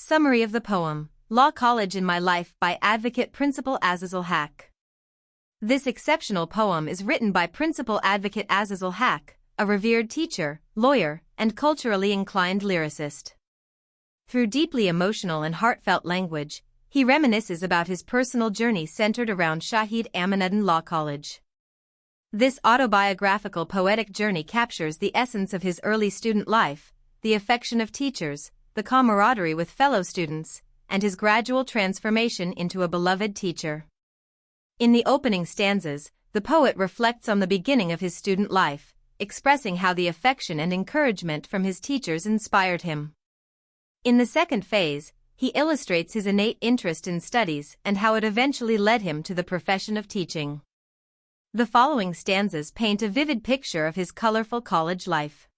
Summary of the poem, Law College in My Life by Advocate Principal Azazel Haque. This exceptional poem is written by Principal Advocate Azazel Haque, a revered teacher, lawyer, and culturally inclined lyricist. Through deeply emotional and heartfelt language, he reminisces about his personal journey centered around Shahid Aminuddin Law College. This autobiographical poetic journey captures the essence of his early student life, the affection of teachers, the camaraderie with fellow students, and his gradual transformation into a beloved teacher. In the opening stanzas, the poet reflects on the beginning of his student life, expressing how the affection and encouragement from his teachers inspired him. In the second phase, he illustrates his innate interest in studies and how it eventually led him to the profession of teaching. The following stanzas paint a vivid picture of his colorful college life.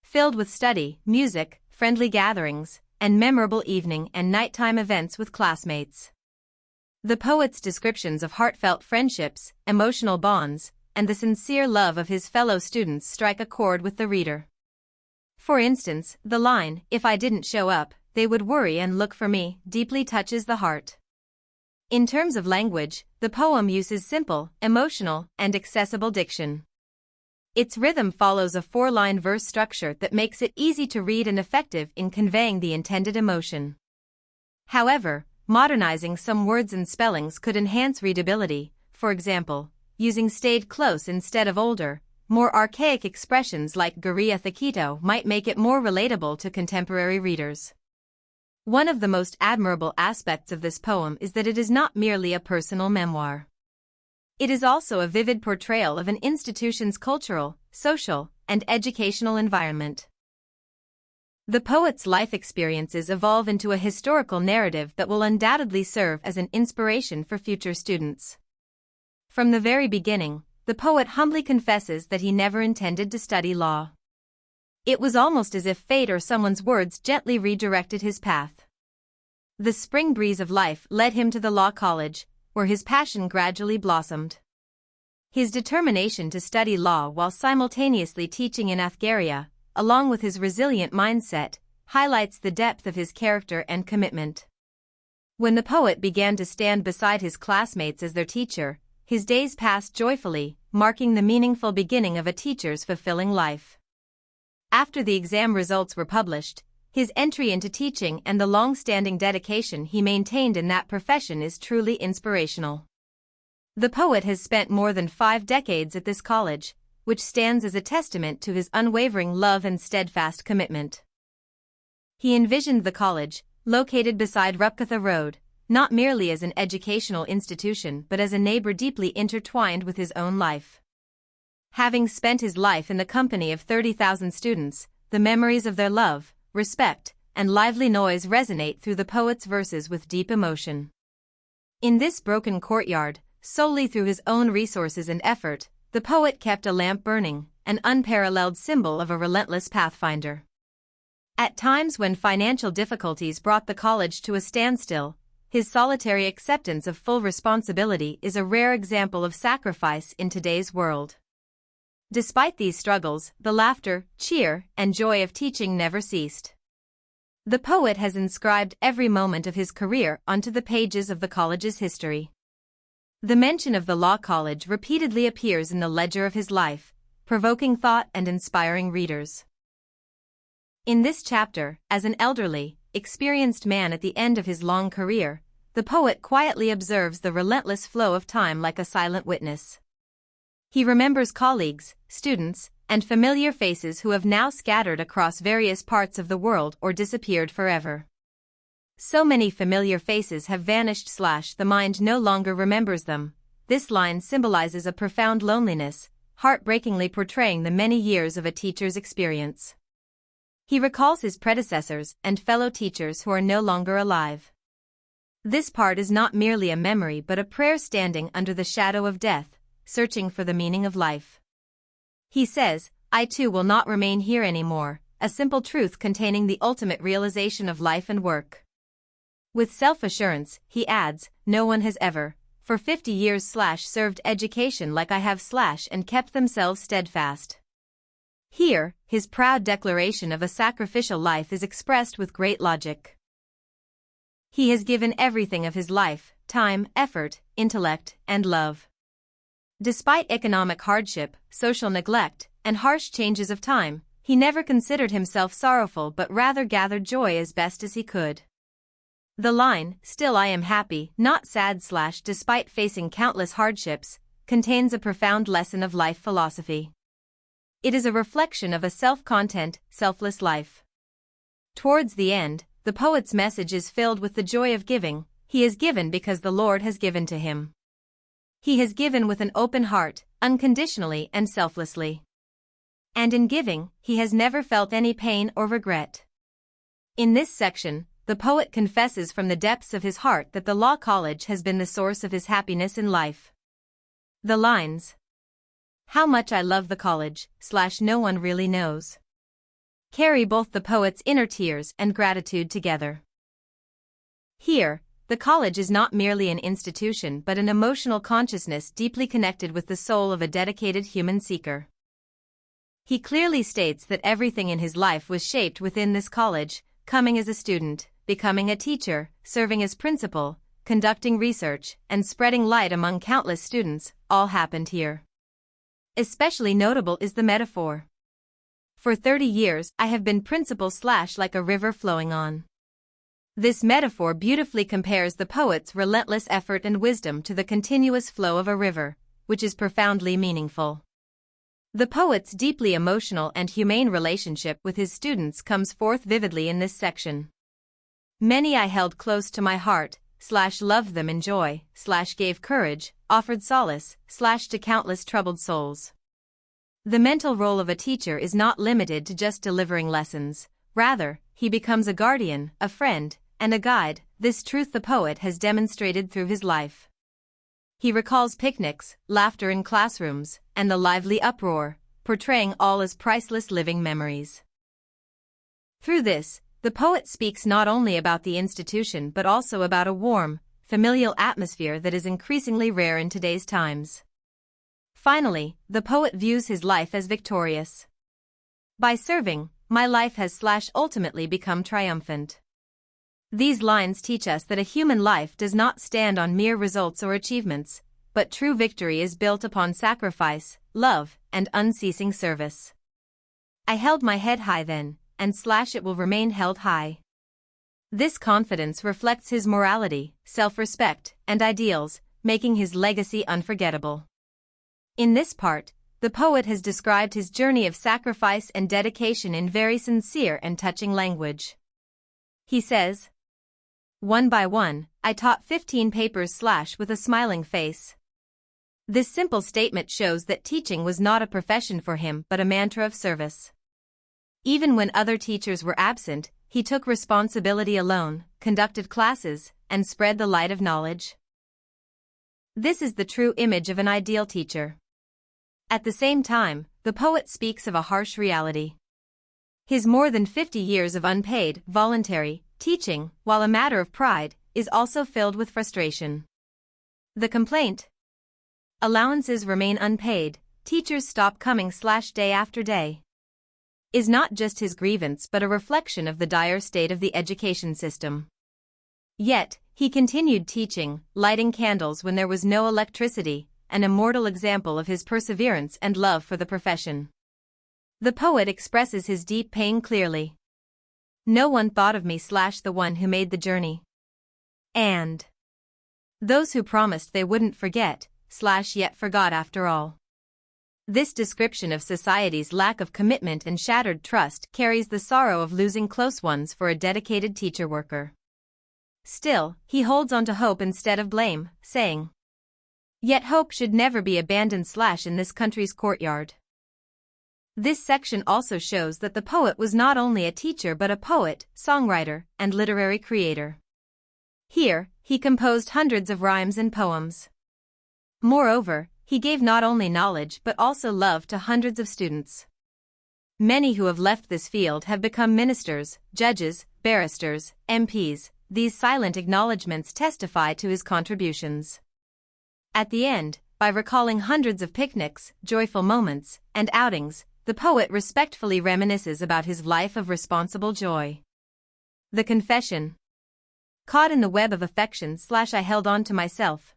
Filled with study, music, friendly gatherings, and memorable evening and nighttime events with classmates. The poet's descriptions of heartfelt friendships, emotional bonds, and the sincere love of his fellow students strike a chord with the reader. For instance, the line, "If I didn't show up, they would worry and look for me," deeply touches the heart. In terms of language, the poem uses simple, emotional, and accessible diction. Its rhythm follows a four-line verse structure that makes it easy to read and effective in conveying the intended emotion. However, modernizing some words and spellings could enhance readability, for example, using "stayed close" instead of older, more archaic expressions like "Guria Thakito" might make it more relatable to contemporary readers. One of the most admirable aspects of this poem is that it is not merely a personal memoir. It is also a vivid portrayal of an institution's cultural, social, and educational environment. The poet's life experiences evolve into a historical narrative that will undoubtedly serve as an inspiration for future students. From the very beginning, the poet humbly confesses that he never intended to study law. It was almost as if fate or someone's words gently redirected his path. The spring breeze of life led him to the law college, where his passion gradually blossomed. His determination to study law while simultaneously teaching in Afgharia, along with his resilient mindset, highlights the depth of his character and commitment. When the poet began to stand beside his classmates as their teacher, his days passed joyfully, marking the meaningful beginning of a teacher's fulfilling life. After the exam results were published, his entry into teaching and the long-standing dedication he maintained in that profession is truly inspirational. The poet has spent more than 5 decades at this college, which stands as a testament to his unwavering love and steadfast commitment. He envisioned the college, located beside Rupkatha Road, not merely as an educational institution but as a neighbor deeply intertwined with his own life. Having spent his life in the company of 30,000 students, the memories of their love, respect, and lively noise resonate through the poet's verses with deep emotion. In this broken courtyard, solely through his own resources and effort, the poet kept a lamp burning, an unparalleled symbol of a relentless pathfinder. At times when financial difficulties brought the college to a standstill, his solitary acceptance of full responsibility is a rare example of sacrifice in today's world. Despite these struggles, the laughter, cheer, and joy of teaching never ceased. The poet has inscribed every moment of his career onto the pages of the college's history. The mention of the law college repeatedly appears in the ledger of his life, provoking thought and inspiring readers. In this chapter, as an elderly, experienced man at the end of his long career, the poet quietly observes the relentless flow of time like a silent witness. He remembers colleagues, students, and familiar faces who have now scattered across various parts of the world or disappeared forever. So many familiar faces have vanished / the mind no longer remembers them. This line symbolizes a profound loneliness, heartbreakingly portraying the many years of a teacher's experience. He recalls his predecessors and fellow teachers who are no longer alive. This part is not merely a memory but a prayer standing under the shadow of death, searching for the meaning of life. He says, "I too will not remain here anymore," a simple truth containing the ultimate realization of life and work. With self-assurance, he adds, "No one has ever, for 50 years / served education like I have / and kept themselves steadfast." Here, his proud declaration of a sacrificial life is expressed with great logic. He has given everything of his life, time, effort, intellect, and love. Despite economic hardship, social neglect, and harsh changes of time, he never considered himself sorrowful but rather gathered joy as best as he could. The line, "Still I am happy, not sad" despite facing countless hardships, contains a profound lesson of life philosophy. It is a reflection of a self-content, selfless life. Towards the end, the poet's message is filled with the joy of giving. He has given because the Lord has given to him. He has given with an open heart, unconditionally and selflessly. And in giving, he has never felt any pain or regret. In this section, the poet confesses from the depths of his heart that the law college has been the source of his happiness in life. The lines, "How much I love the college, no one really knows," carry both the poet's inner tears and gratitude together. Here, the college is not merely an institution but an emotional consciousness deeply connected with the soul of a dedicated human seeker. He clearly states that everything in his life was shaped within this college, coming as a student, becoming a teacher, serving as principal, conducting research, and spreading light among countless students, all happened here. Especially notable is the metaphor. "For 30 years I have been principal like a river flowing on." This metaphor beautifully compares the poet's relentless effort and wisdom to the continuous flow of a river, which is profoundly meaningful. The poet's deeply emotional and humane relationship with his students comes forth vividly in this section. "Many I held close to my heart, loved them in joy, gave courage, offered solace, to countless troubled souls." The mental role of a teacher is not limited to just delivering lessons. Rather, he becomes a guardian, a friend, and a guide. This truth the poet has demonstrated through his life. He recalls picnics, laughter in classrooms, and the lively uproar, portraying all as priceless living memories. Through this, the poet speaks not only about the institution but also about a warm, familial atmosphere that is increasingly rare in today's times. Finally, the poet views his life as victorious. "By serving, my life has ultimately become triumphant." These lines teach us that a human life does not stand on mere results or achievements, but true victory is built upon sacrifice, love, and unceasing service. "I held my head high then, and it will remain held high." This confidence reflects his morality, self-respect, and ideals, making his legacy unforgettable. In this part, the poet has described his journey of sacrifice and dedication in very sincere and touching language. He says, "One by one, I taught 15 papers with a smiling face." This simple statement shows that teaching was not a profession for him but a mantra of service. Even when other teachers were absent, he took responsibility alone, conducted classes, and spread the light of knowledge. This is the true image of an ideal teacher. At the same time, the poet speaks of a harsh reality. His more than 50 years of unpaid, voluntary teaching, while a matter of pride, is also filled with frustration. The complaint, "Allowances remain unpaid, teachers stop coming day after day," is not just his grievance but a reflection of the dire state of the education system. Yet, he continued teaching, lighting candles when there was no electricity, an immortal example of his perseverance and love for the profession. The poet expresses his deep pain clearly. "No one thought of me the one who made the journey. And those who promised they wouldn't forget, yet forgot after all." This description of society's lack of commitment and shattered trust carries the sorrow of losing close ones for a dedicated teacher worker. Still, he holds on to hope instead of blame, saying, "Yet hope should never be abandoned in this country's courtyard." This section also shows that the poet was not only a teacher but a poet, songwriter, and literary creator. Here, he composed hundreds of rhymes and poems. Moreover, he gave not only knowledge but also love to hundreds of students. Many who have left this field have become ministers, judges, barristers, MPs. These silent acknowledgements testify to his contributions. At the end, by recalling hundreds of picnics, joyful moments, and outings, the poet respectfully reminisces about his life of responsible joy. The confession. Caught in the web of affection / I held on to myself,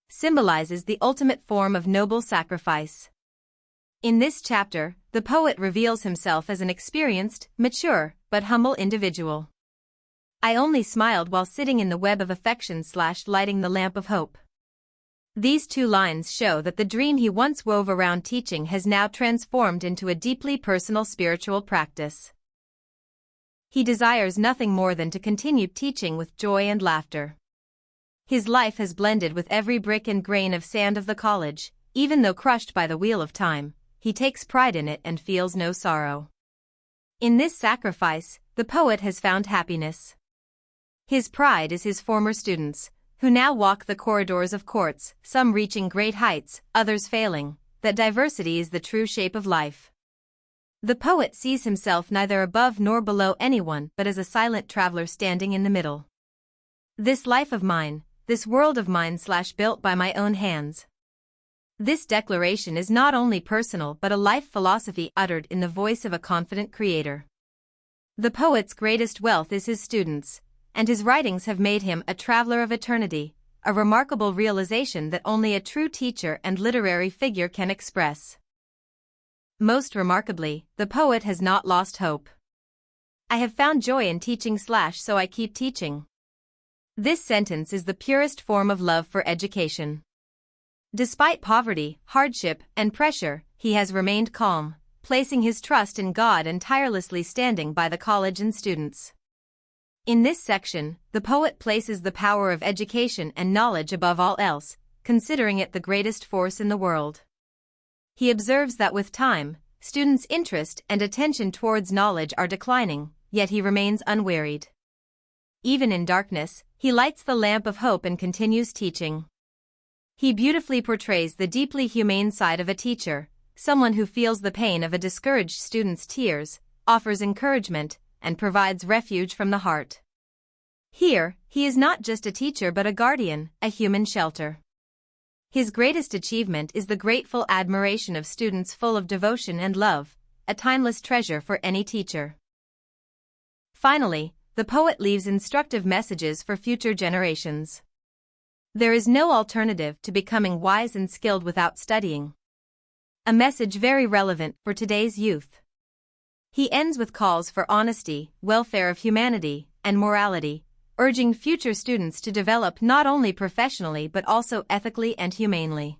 symbolizes the ultimate form of noble sacrifice. In this chapter, the poet reveals himself as an experienced, mature, but humble individual. I only smiled while sitting in the web of affection / lighting the lamp of hope. These two lines show that the dream he once wove around teaching has now transformed into a deeply personal spiritual practice. He desires nothing more than to continue teaching with joy and laughter. His life has blended with every brick and grain of sand of the college, even though crushed by the wheel of time, he takes pride in it and feels no sorrow. In this sacrifice, the poet has found happiness. His pride is his former students, who now walk the corridors of courts, some reaching great heights, others failing, that diversity is the true shape of life. The poet sees himself neither above nor below anyone but as a silent traveler standing in the middle. This life of mine, this world of mine / built by my own hands. This declaration is not only personal but a life philosophy uttered in the voice of a confident creator. The poet's greatest wealth is his students, and his writings have made him a traveler of eternity, a remarkable realization that only a true teacher and literary figure can express. Most remarkably, the poet has not lost hope. I have found joy in teaching / so I keep teaching. This sentence is the purest form of love for education. Despite poverty, hardship, and pressure, he has remained calm, placing his trust in God and tirelessly standing by the college and students. In this section, the poet places the power of education and knowledge above all else, considering it the greatest force in the world. He observes that with time, students' interest and attention towards knowledge are declining, yet he remains unwearied. Even in darkness, he lights the lamp of hope and continues teaching. He beautifully portrays the deeply humane side of a teacher, someone who feels the pain of a discouraged student's tears, offers encouragement, and provides refuge from the heart. Here, he is not just a teacher but a guardian, a human shelter. His greatest achievement is the grateful admiration of students full of devotion and love, a timeless treasure for any teacher. Finally, the poet leaves instructive messages for future generations. There is no alternative to becoming wise and skilled without studying. A message very relevant for today's youth. He ends with calls for honesty, welfare of humanity, and morality, urging future students to develop not only professionally but also ethically and humanely.